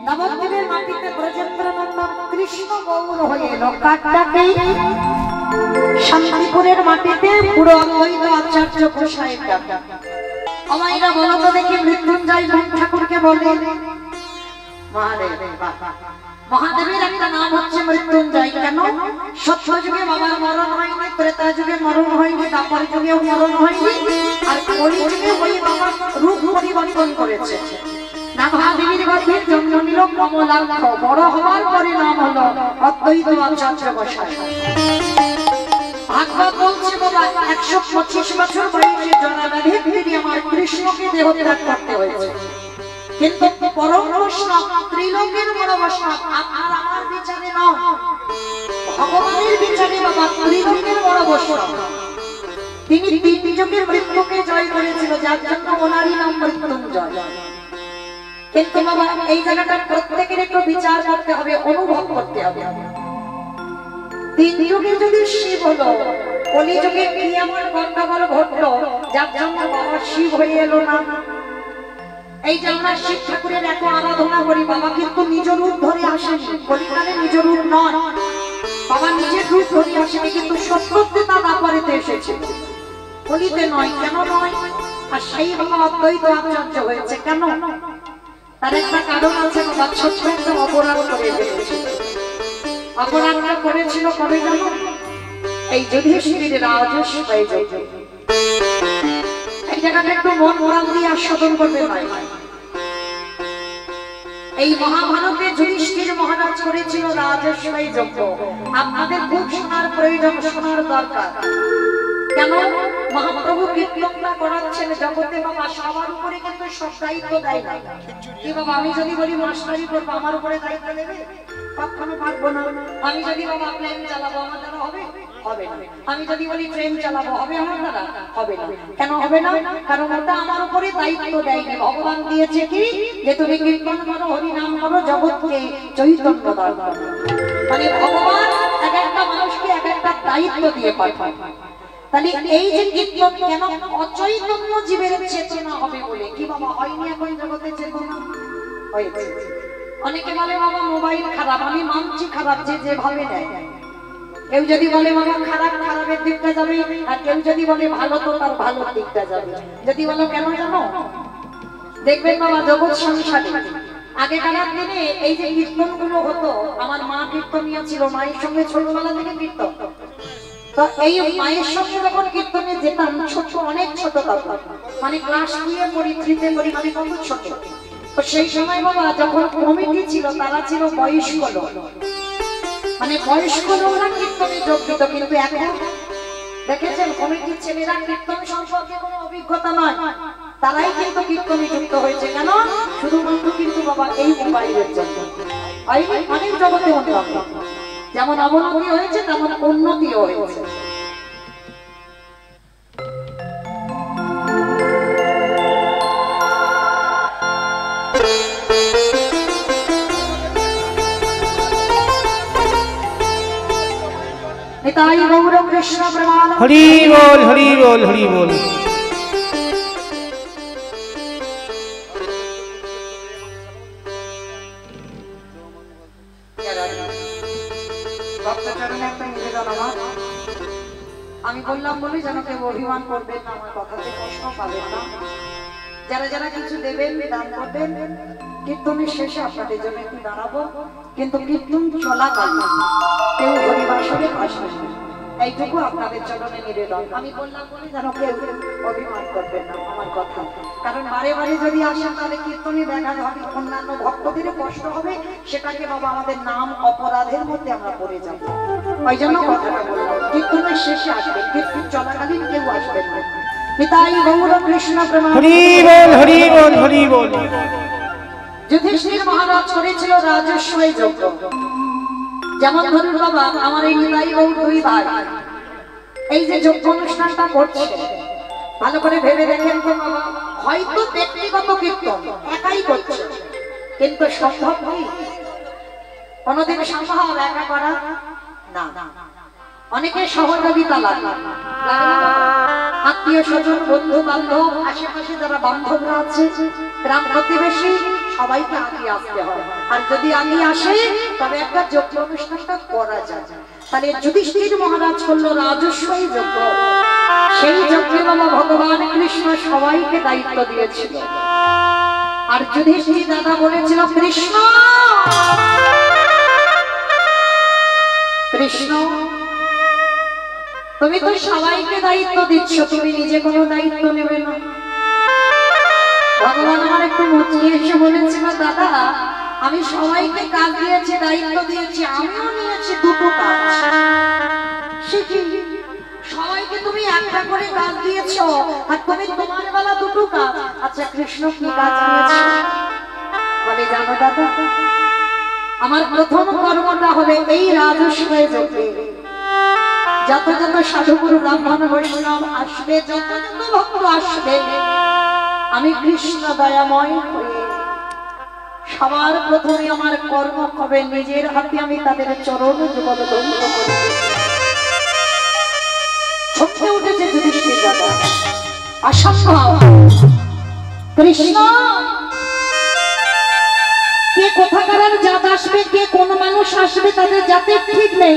নবদ্বীপের মাটিতে ব্রজেন্দ্র নন্দন কৃষ্ণ গৌর হয়ে এলো কাকটাকেই শান্তিপুরের মাটিতে পুরো অদ্বৈত আচার্য গোসাইয়ের ডাক। আমাইরা বলো তো দেখি মৃত্যুঞ্জয় ঠাকুরকে বলে মহাদেবের একটা নাম হচ্ছে মৃত্যুঞ্জয়। কেন? সত্য যুগে বাবার মরণ হয়নি, ত্রেতা যুগে মরণ হয়নি, দ্বাপর যুগেও মরণ হয়নি, আর কলি যুগে ওই বাবা রূপ পরিবর্তন করেছে। মহাদেবীর গর্ভে জন্ম নিল কমলাক্ষ, বড় হওয়ার পরে নাম হলো অদ্বৈত আচার্য গোসাই। ভাগবত বলছে বাবা 125 বছর বয়সে জরাব্যাধির তিনি আমার কৃষ্ণকে দেহত্যাগ করতে হয়েছে। কিন্তু পরম বৈষ্ণব, ত্রিলোকের বড় বৈষ্ণব, আপনার আমার বিচারে নয়, ভগবানের বিচারে বাবা ত্রিলোকের বড় বৈষ্ণব। তিনি তিন যুগের মৃত্যুকে জয় করেছিল, যার জন্য ওনারই নাম মৃত্যুঞ্জয়। কিন্তু বাবা এই জায়গাটা প্রত্যেকের একটু বিচার করতে হবে, অনুভব করতে হবে। তিন যুগে যদি শিব হলো, কলি যুগে কি এমন গন্ডগোল ঘটলো যার জন্য বাবা শিব হয়ে এলো না? এই যে আমরা শিব ঠাকুরের এত আরাধনা করি, বাবা কিন্তু নিজ রূপ ধরে আসেনি, কলিকালে নিজ রূপ নয়, বাবা নিজের রূপ ধরে আসেনি, কিন্তু সত্যতে তা দ্বাপরেতে এসেছে, কলিতে নয়। কেন নয়? আর সেই বাবা অদ্বৈত আচার্য হয়েছে কেন? তার একটা কারণ আছে বাবা। ছোট্ট একটা অপরাধ করে ফেলেছিল। অপরাধটা করেছিল কবে জানো? এই যুধিষ্ঠিরের রাজস্ব হয়ে যায়। এই জায়গাটা একটু মন প্রাণ দিয়ে আস্বাদন করবে ভাই। এই মহাভারতে যুধিষ্ঠির মহারাজ করেছিল রাজস্বই যজ্ঞ। আপনাদের খুব শোনার প্রয়োজন, শোনার দরকার। কেন? মহাপ্রভু কীর্তনটা করাচ্ছেন জগতে বাবা, সবার উপরে কিন্তু সব দায়িত্ব দেয় না। কি বাবা আমি যদি বলি মাস্টারি করবো, আমার উপরে দায়িত্ব নেবে? কখনো পারবো না। আমি যদি বাবা প্লেন চালাবো, আমার দ্বারা হবে? হবে না। আমি যদি বলি ট্রেন চালাবো, হবে আমার দ্বারা? হবে না। কেন হবে না? কারণ ওটা আমার উপরে দায়িত্ব দেয়নি। ভগবান দিয়েছে কি যে তুমি কীর্তন করো, হরি নাম করো, জগৎকে চৈতন্য দান করো। মানে ভগবান এক একটা মানুষকে এক একটা দায়িত্ব দিয়ে পাঠায়। তাহলে এই যে কীর্তন কেন? অচৈতন্য জীবের চেতনা হবে বলে। কি বাবা হয়নি এখন জগতে চেতনা? হয়েছে। অনেকে বলে বাবা মোবাইল খারাপ, আমি মানছি খারাপ, যে যেভাবে নেয়। কেউ যদি বলে বাবা খারাপ, খারাপের দিকটা যাবে, আর কেউ যদি বলে ভালো, তো তার ভালোর দিকটা যাবে। যদি বলো কেন জানো? দেখবেন বাবা জগৎ সংসারে আগেকার দিনে এই যে কীর্তন গুলো হতো, আমার মা কীর্তনিয়া ছিল, মায়ের সঙ্গে ছোটবেলা থেকে কীর্তন। তো এই মায়ের সঙ্গে যখন কীর্তনে যেতাম, ছোট অনেক ছোট তখন, মানে ক্লাস 2 পড়ি, 3 তে পড়ি, মানে কত ছোট। তো সেই সময় বাবা যখন কমিটি ছিল, তারা ছিল বয়স্ক লোক, মানে বয়স্ক লোকরা কীর্তনে যোগ দিত। কিন্তু এখন দেখেছেন কমিটির ছেলেরা কীর্তন সম্পর্কে কোনো অভিজ্ঞতা নয়, তারাই কিন্তু কীর্তনে যুক্ত হয়েছে। কেন? শুধুমাত্র কিন্তু বাবা এই মোবাইলের জন্য। অনেক জগতে উন্নত, যেমন অবনতি হয়েছে তেমন উন্নতিও হয়েছে। নিতাই গৌর কৃষ্ণ প্রেমানন্দ। হরি বল, হরি বল, হরি বল। আমি বললাম বলি যেন কেউ অভিমান করবেন না, আমার কথাতে কষ্ট পাবেন না। যারা যারা কিছু দেবেন, দান করবেন, কীর্তনের শেষে আপনাদের জন্য একটু দাঁড়াবো, কিন্তু কীর্তন চলাকালীন কেউ হরিবাসরে আসবেন না, এইটুকু আপনাদের চরণে নিবেদন। আমি বললাম বলি যেন কেউ অভিমান করবেন না আমার কথা। কারণ বারে বারে যদি আসেন তাহলে কীর্তনে ব্যাঘাত হবে, অন্যান্য ভক্তদেরও কষ্ট হবে, সেটাকে বাবা আমাদের নাম অপরাধের মধ্যে আমরা পড়ে যাব। ওই জন্য কথাটা বললাম, কীর্তনের শেষে আসবেন, কীর্তন চলাকালীন কেউ আসবেন না। নিতাই গৌর কৃষ্ণ প্রেমানন্দ। হরি বল, হরি বল, হরি বল। যুধিষ্ঠির মহারাজ করেছিল রাজস্বই যজ্ঞ। যেমন ধরুন বাবা আমার এই নিতাই গৌর 2 ভাই এই যে যজ্ঞ অনুষ্ঠানটা করছে, ভালো করে ভেবে দেখেন তো বাবা, হয়তো ব্যক্তিগত কীর্তন একাই করছে, কিন্তু সম্ভব কি? কোনদিন সম্ভব একা করা না। অনেকে সহযোগিতা লাগে, আত্মীয় স্বজন, বন্ধু বান্ধব, আশেপাশে যারা বান্ধবরা আছে, গ্রাম প্রতিবেশী, সবাইকে আগে আসতে হয়, আর যদি আগে আসে তবে একটা যজ্ঞ অনুষ্ঠানটা করা যায়। তাহলে যুধিষ্ঠির মহারাজ করলো রাজস্বই যজ্ঞ। সেই যজ্ঞে বাবা ভগবান কৃষ্ণ সবাইকে দায়িত্ব দিয়েছিল। আর যুধিষ্ঠির দাদা বলেছিল, কৃষ্ণ কৃষ্ণ তুমি তো সবাইকে দায়িত্ব দিচ্ছ, তুমি নিজে কোনো দায়িত্ব নেবে না। ভগবান আমার একটু মুচকি এসে বলেছিল, দাদা আমি সবাইকে কাজ দিয়েছি, দায়িত্ব দিয়েছি, আমিও নিয়েছি দুটো কাজ। সে কি, সবাইকে তুমি একটা করে কাজ দিয়েছো আর তুমি তোমার বেলা দুটো কাজ। আচ্ছা কৃষ্ণ কি কাজ নিয়েছো? বলে জানো দাদা, আমার প্রথম কর্মটা হবে এই রাজস্বয় যজ্ঞে যত যত সাধুগুরু ব্রাহ্মণ বৈষ্ণব আসবে, যত যত ভক্ত আসবে, আমি কৃষ্ণ দয়াময় হয়ে সবার প্রথমে আমার কর্ম হবে নিজের হাতে আমি তাদের চরণ যুগল ধন্য করে। ছটকে উঠেছে যুধিষ্ঠির দাদা, অসম্ভব, কৃষ্ণ কে কোথাকার জাত আসবে, কে কোন মানুষ আসবে তাদের জাতের ঠিক নেই,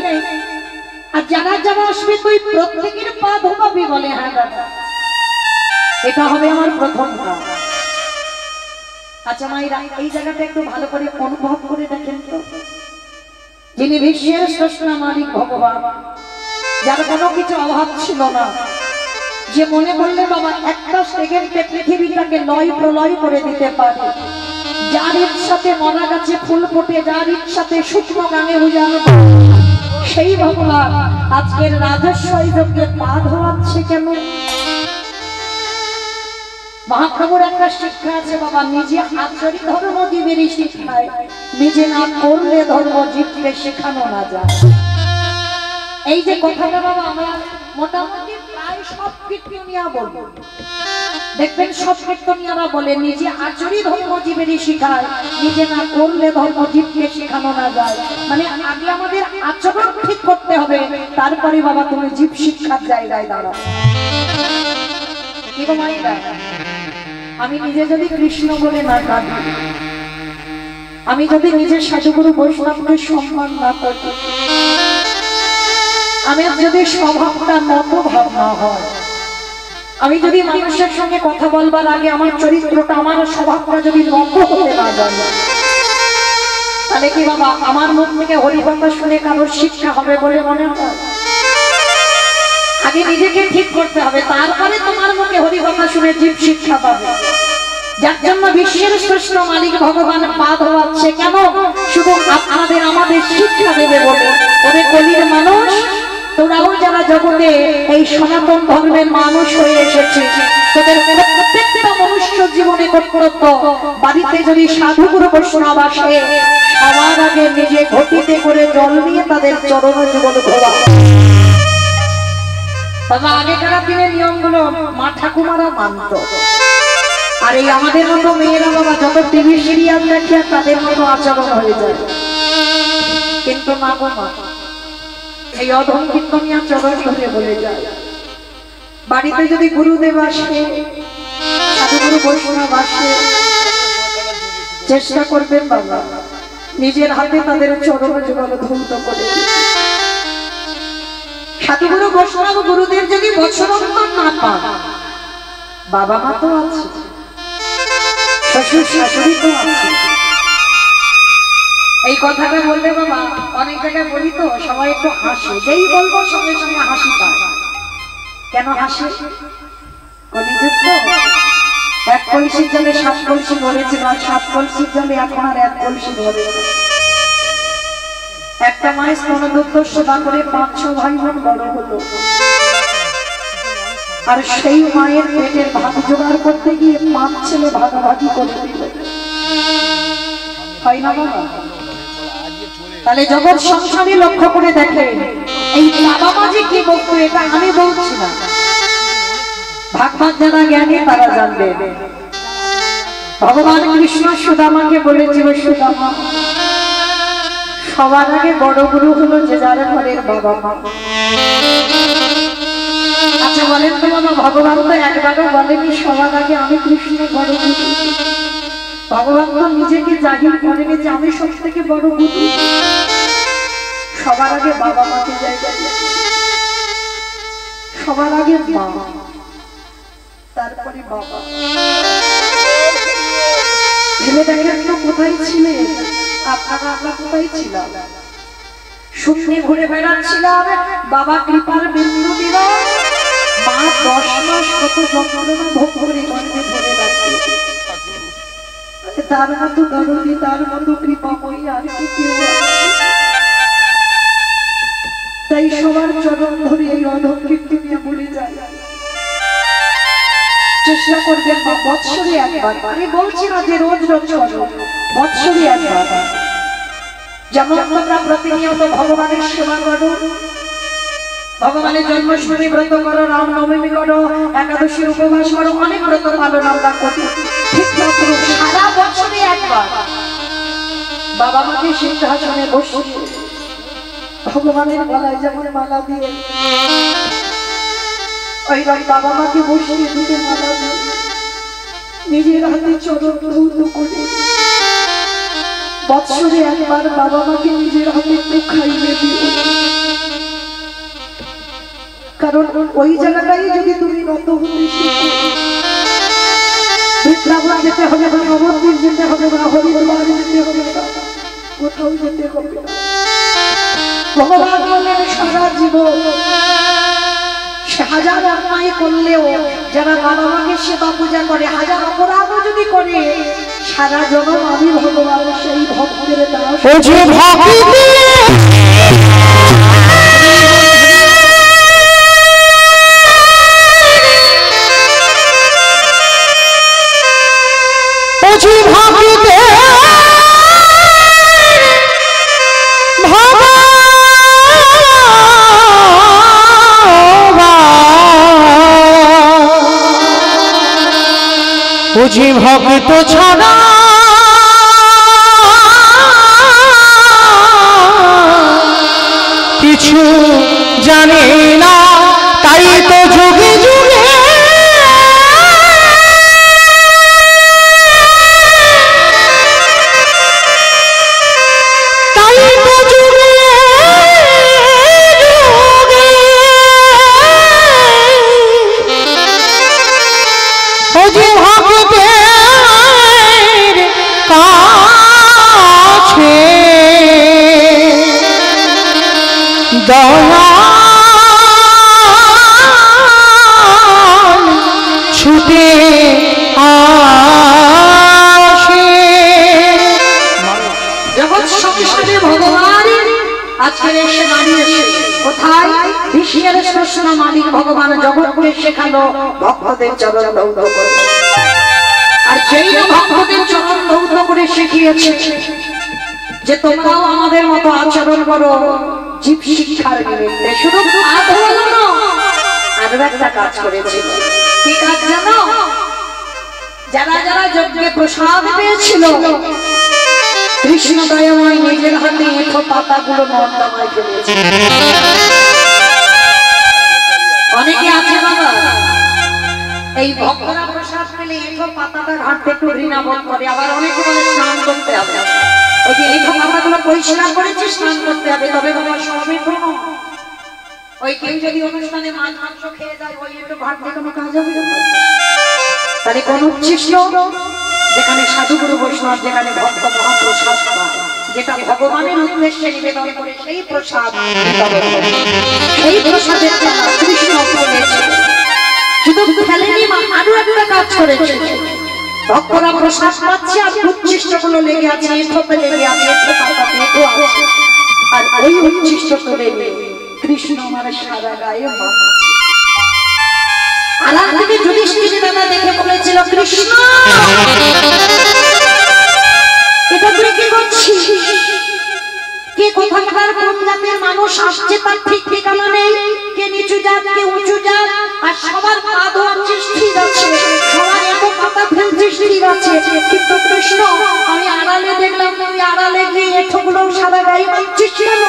আর যারা যারা আসবে তুই প্রত্যেকের পা ধোবাবি। বলে হ্যাঁ দাদা, এটা হবে আমার প্রথম কাজ। আচ্ছা মায়েরা, এই জায়গাটা একটু ভালো করে অনুভব করে দেখেন তো, যিনি বিশ্বের স্রষ্টা মালিক ভগবান, যার কোনো কিছু অভাব ছিল না, যে মনে করলে বাবা একটা সেকেন্ডে পৃথিবীটাকে লয় প্রলয় করে দিতে পারে, যার ইচ্ছাতে মরা গাছে ফুল ফোটে, যার ইচ্ছাতে শুকনো গানে উজানো, সেই ভগবান আজকের রাজস্বই যজ্ঞে পা ধোয়াচ্ছে কেন? মহাপ্রভুর একটা শিক্ষা আছে বাবা, নিজে আচরিত ধর্ম জীবেরই শিক্ষায়, নিজে না করলে ধর্ম জীবকে শেখানো না যায়। এই যে কথাটা বাবা আমরা মোটামুটি প্রায় সব কীর্তনিয়া বলবো, দেখবেন সব কীর্তনিয়ারা বলে নিজে আচরিত ধর্ম জীবেরই শিখায়, নিজে না করলে ধর্ম জীবকে শেখানো না যায়। মানে আগে আমাদের আচরণ ঠিক করতে হবে, তারপরে বাবা তুমি জীব শিক্ষার জায়গায় দাঁড়াও। কি গো মাইরা, আমি নিজে যদি কৃষ্ণ বলে না কাঁদি, আমি যদি নিজের সাধুগুরু বৈষ্ণবকে সম্মান না করি, আমি যদি স্বভাবটা নত ভাব না হয়, আমি যদি মানুষের সঙ্গে কথা বলবার আগে আমার চরিত্রটা, আমার স্বভাবটা যদি নত হতে না জানি, তাহলে কি বাবা আমার মুখ থেকে হরিকথা শুনে কারোর শিক্ষা হবে বলে মনে হয়? আগে নিজেকে ঠিক করতে হবে, তারপরে তোমার মুখে হরিকথা শুনে জীব শিক্ষা পাবে। যার জন্য বিশ্বের শ্রেষ্ঠ মালিক ভগবান পা ধোয়াচ্ছে কেন? শুধু আপনাদের আমাদের শিক্ষা দেবে বলে। ওরে কলির মানুষ, তোরাও যারা জগতে এই সনাতন ধর্মের মানুষ হয়ে এসেছে, তোদের প্রত্যেকটা মনুষ্য জীবনে কর্তব্য, বাড়িতে যদি সাধুগুরু বৈষ্ণব আসে, সবার আগে নিজে ঘটিতে করে জল নিয়ে তাদের চরণ যুগল ধোয়া। বাবা আগেকার দিনের নিয়মগুলো মা ঠাকুমারা মানত, আর এই আমাদের মতো মেয়েরা বাবা যত টিভি সিরিয়াল দেখিয়া তাদের মতো আচরণ হয়ে যায়। কিন্তু না গো মা, এই অধম কীর্তনিয়া চরণ ধরে বলে যায়, বাড়িতে যদি গুরুদেব আসে, সাধুগুরু বৈষ্ণব আসে, চেষ্টা করবেন বাবা নিজের হাতে তাদের চরণ যুগল ধৌত করে। সাধুগুরু বৈষ্ণব গুরুদেব যদি বছরন্তর না পান, বাবা মা তো আছে, শ্বশুর শাশুড়ি তো আছে। এই কথাটা বললে বাবা অনেক জায়গায় বলি তো সবাই একটু হাসে, যেই বলবো সঙ্গে সঙ্গে হাসি পায়। কেন হাসে? কলিযুগ তো, এক কলসির জলে 7 কলসি ভরেছিল, আর 7 কলসির জলে এখন আর 1 কলসি ভরে। একটা মায়ের স্তনদুগ্ধ সেবা করে 5-6 ভাই বোন বড় হলো, আর সেই মায়ের পেটের ভাত জোগাড় করতে গিয়ে 5 ছেলে ভাগাভাগি করে দিল, হয় না বাবা? তাহলে জগৎ সংসারে লক্ষ্য করে দেখেন, এই বাবা মা যে কি বলতো এটা আমি বলছি না, ভাগবত যারা জ্ঞানী তারা জানবে। ভগবান কৃষ্ণ সুদামাকে বলেছিল, সুদামা সবার আগে বড় গুরু হলো যে যার ঘরের বাবা মা। আচ্ছা বলেন তো বাবা, ভগবান তো একবারও বলেনি সবার আগে আমি কৃষ্ণ বড় গুরু? ভগবান তো নিজেকে জাহির করেনি যে আমি সব থেকে বড় গুরু। সবার আগে বাবা মাকে জায়গা দিয়েছে, সবার আগে মা, তারপরে বাবা। ভেবে দেখেন তো কোথায় ছিলেন আপনারা, আমরা কোথায় ছিলাম? শূন্যে ঘুরে বেড়াচ্ছিলাম, বাবা কৃপার বিন্দু দিল, মা 10 মাস কত যন্ত্রণা ভোগ করে গর্ভে ধরে রাখল। তার মতো দরদি, তার মতো কৃপাময়ী আর কি কেউ আছে? তাই সবার চরণ ধরে এই অধম কীর্তনিয়া বলে যায়, চেষ্টা করবেন বৎসরে একবার। আমি বলছি না যে রোজ রোজ করো, বৎসরে একবার। যেমন তোমরা প্রতিনিয়ত ভগবানের সেবা করো, ভগবানের জন্মাষ্টমী ব্রত করো, রামনবমী করো, একাদশীর উপবাস করো, অনেক ব্রত পালন আমরা করি, ঠিক তদ্রূপ সারা বছরে একবার বাবা মাকে সিংহাসনে বসিয়ে ভগবানের গলায় যেমন মালা দিয়ে, ওইরকম বাবা মাকে বসিয়ে দুটো মালা দিয়ে নিজের হাতে চরণ ধৌত করে বৎসরে একবার বাবা মাকে নিজের হাতে একটু খাইয়ে দিও। কারণ ওই জায়গাটাই যদি তুমি নত হতে শিখো, বৃন্দাবন যেতে হবে না, নবদ্বীপ যেতে হবে না, হরিদ্বার যেতে হবে না, কোথাও যেতে হবে না। ভগবান বলেন সারা জীবন সে হাজার অন্যায় করলেও যারা বাবা মাকে সেবা পূজা করে, হাজার অপরাধও যদি করে, সারা জনম আমি ভগবান সেই ভক্তের দাস। বুঝি ভক্ত ছাড়া কিছু জানে না, তাই তো যুগে যুগে ছুটে আসে। জগৎ সংসারে ভগবান আজকে এসে দাঁড়িয়েছে কোথায়? বিশ্বের শ্রেষ্ঠ মালিক ভগবান জগৎকে শেখালো ভক্তদের চরণ ধৌত করে। আর যেই ভক্তদের চরণ ধৌত করে শিখিয়েছে যে তোমরাও আমাদের মতো আচরণ করো, জীব শিক্ষার নিমিত্তে শুধু আরো একটা কাজ করেছিল। কি কাজ জানো? যারা যারা যজ্ঞে প্রসাদ পেয়েছিল, কৃষ্ণ দয়াময় নিজের হাতে এঁঠো পাতাগুলো নর্দমায় ফেলেছে। অনেকে আছে বাবা, এই ভক্তরা প্রসাদ পেলে এঁঠো পাতাটা ঘাটতে একটু ঘৃণাবোধ করে, আবার অনেকে বলে স্নান করতে হবে। ওই যে এঁঠো পাতাগুলো পরিষ্কার করেছে, স্নান করতে হবে, তবে বাবা সব এঁঠো না। ওই কেউ যদি অনুষ্ঠানে মাছ মাংস খেয়ে যায়, ওই এঁঠো ঘাটতে কোনো কাজ হবে না। তাহলে কোন উচ্ছিষ্ট যেখানে সাধুগুরু বৈষ্ণব, যেখানে ভক্ত মহাপ্রসাদ পায়, যেটা ভগবানের উদ্দেশ্যে নিবেদন করে, সেই প্রসাদ সেই প্রসাদের কৃষ্ণ বলেছে। শুধু ফেলেনি, আরো একটা কাজ করেছে। ভক্তরা প্রসাদ পাচ্ছে আর উচ্ছিষ্ট গুলো লেগে আছে, এঁঠোতে লেগে আছে, আর ওই উচ্ছিষ্ট তুলে কৃষ্ণ আমার সারা গায়ে মাখছে। আলাদা থেকে যুধিষ্ঠির দাদা দেখে বলেছিল, কৃষ্ণ এটা তুই কি করছিস? কে কোথাকার কোন জাতের মানুষ আসছে তার ঠিক ঠিকানা নেই, কে নিচু জাত, কে উঁচু জাত, আর সবার পা ধোয়াচ্ছিস ঠিক আছে, সবার এত পাতা ফেলছিস ঠিক আছে, কিন্তু কৃষ্ণ আমি আড়ালে দেখলাম, তুই আড়ালে গিয়ে এঁঠোগুলো সারা গায়ে মাখছিস কেন?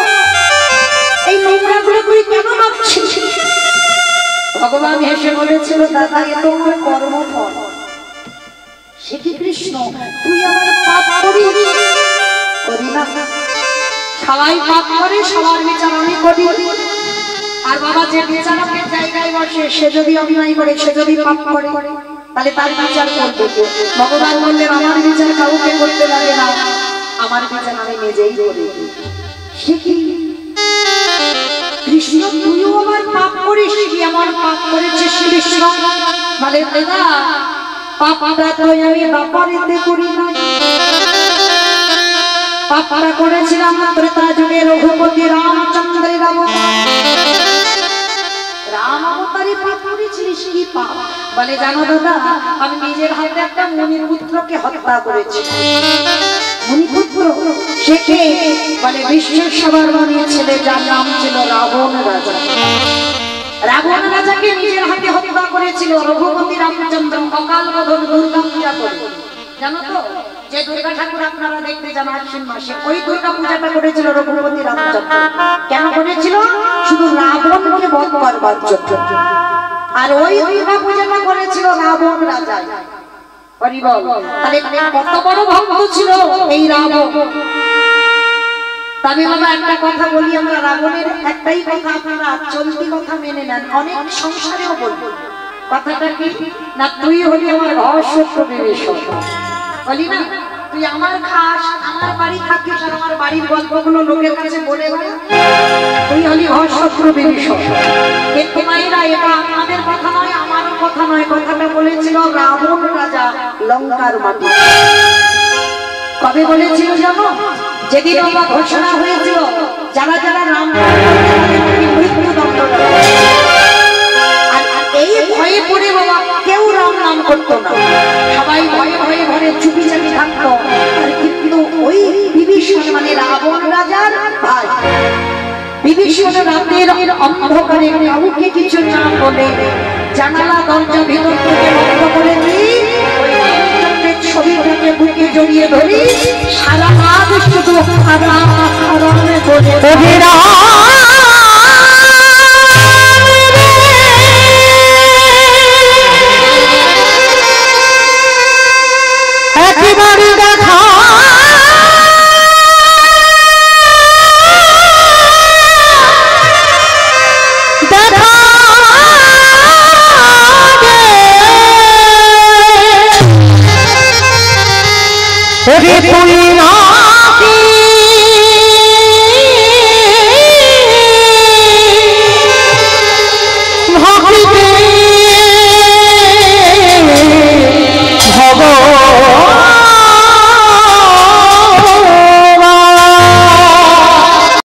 এই নোংরা গুলো তুই কেন মাখছিস? ভগবান হেসে বলেছিল, দাদা এ তো আমার কর্মফল। সে কি কৃষ্ণ, তুই আমার পাপ করিস? করি না, সবাই পাপ করে, সবার বিচার আমি করি। আর বাবা যে বিচারকের জায়গায় বসে সে যদি অন্যায় করে, সে যদি পাপ করে, তাহলে তার বিচার করবে কে? ভগবান বললেন আমার বিচার কাউকে করতে লাগে না, আমার বিচার আমি নিজেই করি। সে কি কৃষ্ণ, তুইও আমার পাপ করিস? কি আমার পাপ করেছিস কৃষ্ণ? বলে দাদা পাপটা তো আমি বাপারিতে করি না, পাপটা করেছিলাম ত্রেতা যুগে রঘুপতি রামচন্দ্রের অবতার। রাম অবতারে পাপ করেছিলিস? কি পাপ? বলে জানো দাদা, আমি নিজের হাতে একটা মুনিপুত্রকে হত্যা করেছি। মুনিপুত্র সে কে? বলে বিশ্বের সবার মনে ছেলে, যার নাম ছিল রাবণ রাজা। রাবণ রাজাকে নিজের হাতে হত্যা করেছিল রঘুপতি রামচন্দ্র অকাল বোধন দুর্গা পূজা করে। জানো তো যে দুর্গা ঠাকুর আপনারা দেখতে যান আশ্বিন মাসে, ওই দুর্গা পূজাটা করেছিল রঘুপতি রামচন্দ্র। কেন করেছিল? শুধু রাবণকে বধ করবার জন্য। আর ওই দুর্গা পূজাটা করেছিল রাবণ রাজা। তাহলে কত বড় ভক্ত ছিল এই রাবণ। তবে বাবা একটা কথা বলি, আমরা রাবণের একটাই কথা আপনারা চলতি কথা মেনে নেন, অনেক সংসারেও বলবো। কথাটা কি না, তুই হলি আমার ঘর শত্রু বিভীষণ। বলি না, তুই আমার খাস, আমার বাড়ি থাকিস, আর আমার বাড়ির গল্পগুলো লোকের কাছে বলে বলে তুই হলি ঘর শত্রু বিভীষণ। কিন্তু মায়েরা এটা আপনাদের কথা নয়, আমারও কথা নয়, কথাটা বলেছিল রাবণ রাজা লঙ্কার মাটি। কবে বলেছিল জানো? যেদিন বাবা ঘোষণা হয়েছিল যারা যারা রাম মৃত্যুদণ্ড, আর এই ভয়ে পড়ে বাবা কেউ রাম নাম করতো না, সবাই ভয়ে ভয়ে ঘরে চুপি চাপি থাকতো। আর কিন্তু ওই বিভীষণ মানে রাবণ রাজার ভাই বিভীষণ রাতের অন্ধকারে কাউকে কিছু না বলে জানালা দরজা ভিতর থেকে বন্ধ করে দিয়ে ছবিটাকে বুকে জড়িয়ে ধরি, সারা রাত শুধু খারাপ করে